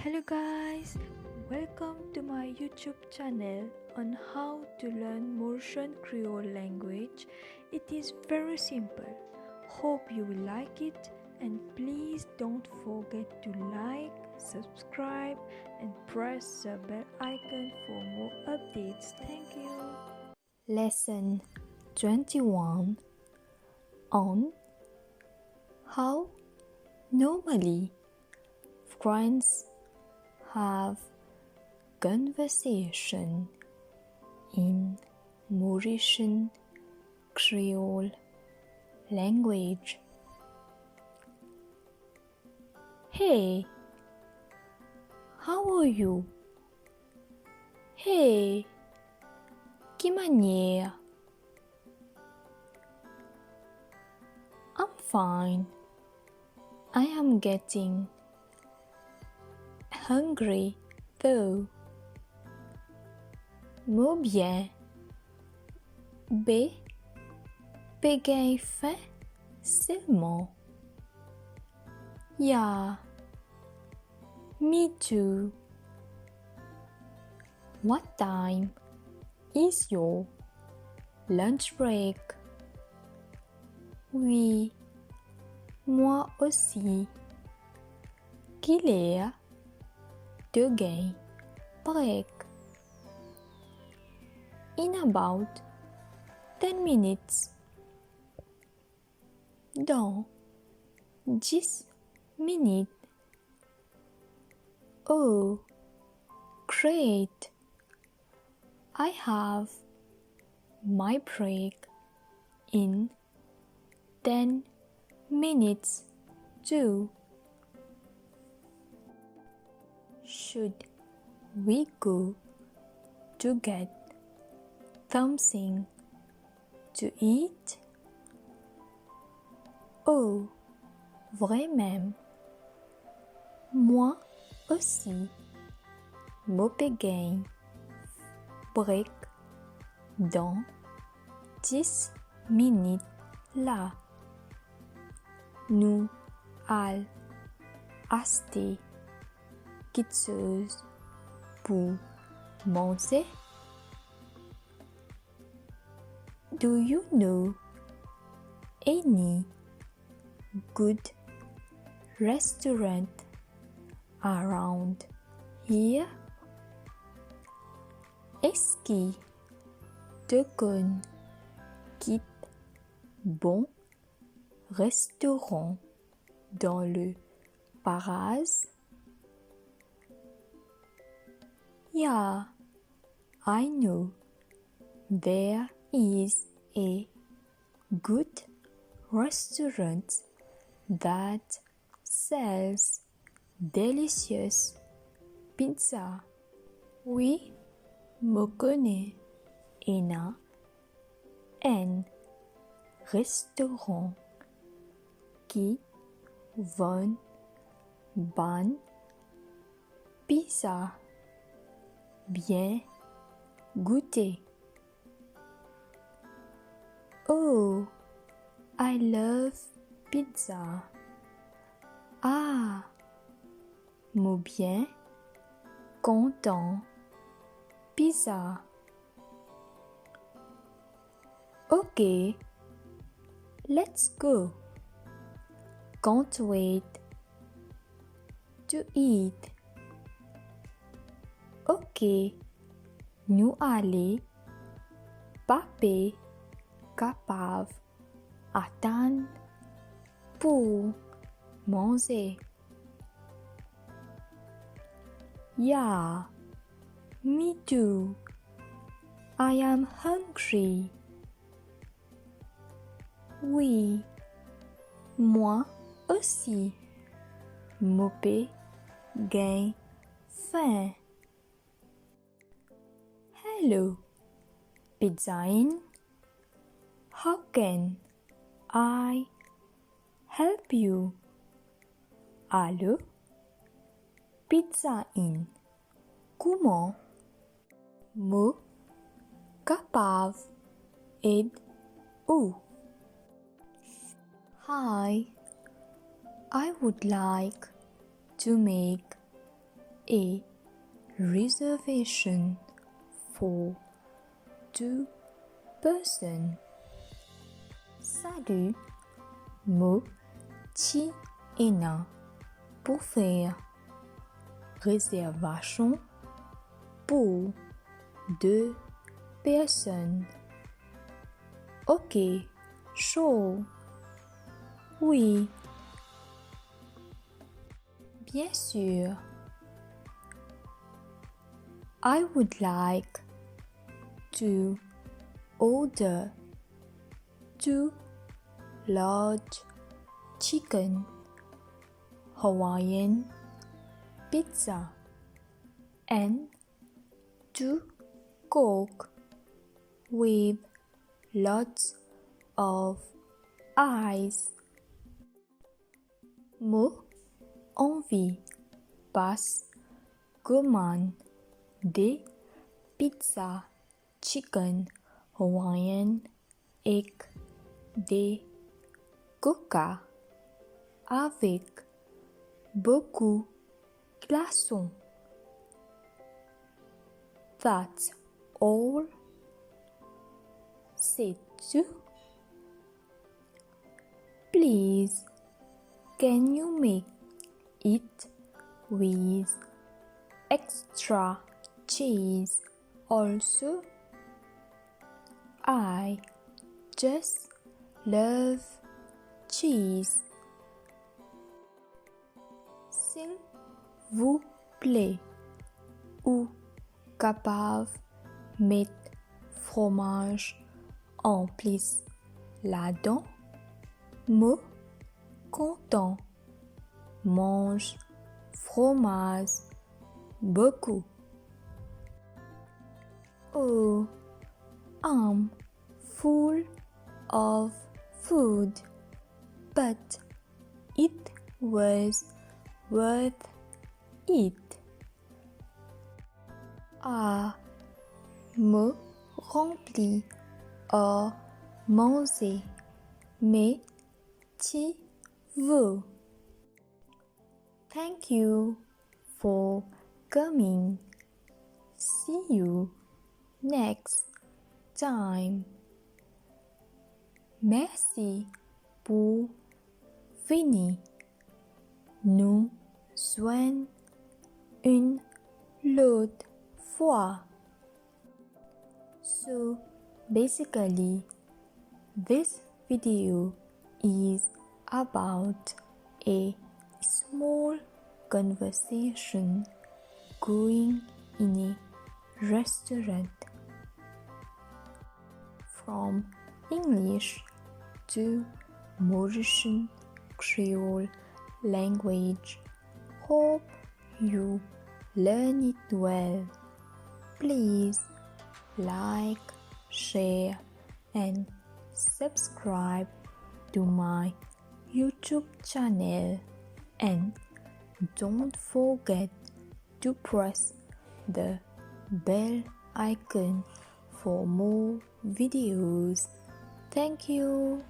Hello guys, welcome to my YouTube channel on how to learn Mauritian Creole language. It is very simple. Hope you will like it and please don't forget to like, subscribe and press the bell icon for more updates. Thank you. Lesson 21 on how normally friends have conversation in Mauritian Creole language. Hey, how are you? Hey, gimana? I'm fine. I am getting hungry though. Mot bien. B. Gagne faim sélmant. Yeah. Me too. What time is your lunch break? Oui. Moi aussi. Qu'il est de gagne break. In about 10 minutes. Dans 10 minutes. Oh, great. I have my break in 10 minutes too. Should we go to get something to eat? Oh, vraimm. Moi aussi. Mon gagne break dans 10 minutes là. Nous allons acheter kitsoz pour manze. Do you know any good restaurant around here? Eski te kone bon restaurant dans le paraz? Yeah, I know. There is a good restaurant that sells delicious pizza. Oui, me connais. Un restaurant qui vend bonne pizza bien goûté. Oh, I love pizza. Ah, mot bien kontan pizza. Okay, let's go. Can't wait to eat. Ok, nous allons paper capable attendre pour manger. Yeah, me too. I am hungry. Oui, moi aussi. Mon gagne faim. Hello, Pizza Inn. How can I help you? Allô, Pizza Inn. Comment me capable aider-vous? Hi, I would like to make a reservation for 2 persons. Salut, mo ti ena pour faire réservation pour 2 personnes. Ok, chaud. Oui. Bien sûr. I would like to order 2 large chicken Hawaiian pizza and 2 Coke with lots of ice. Mo envie passe commande des pizza chicken Hawaiian et des coca avec beaucoup glaçons. That's all. C'est tout. Please, can you make it with extra cheese also? I just love cheese. S'il vous plaît, ou capable mettre fromage en plus là-dedans, me kontan mange fromage beaucoup. Oh, I'm full of food, but it was worth it. Ah, me remplis à manger, mais tu veux. Thank you for coming. See you next time. Merci pour venir nous joindre une l'autre fois. So basically, this video is about a small conversation going in a restaurant. From English to Mauritian Creole language. Hope you learn it well. Please like, share, and subscribe to my YouTube channel, and don't forget to press the bell icon for more videos. Thank you.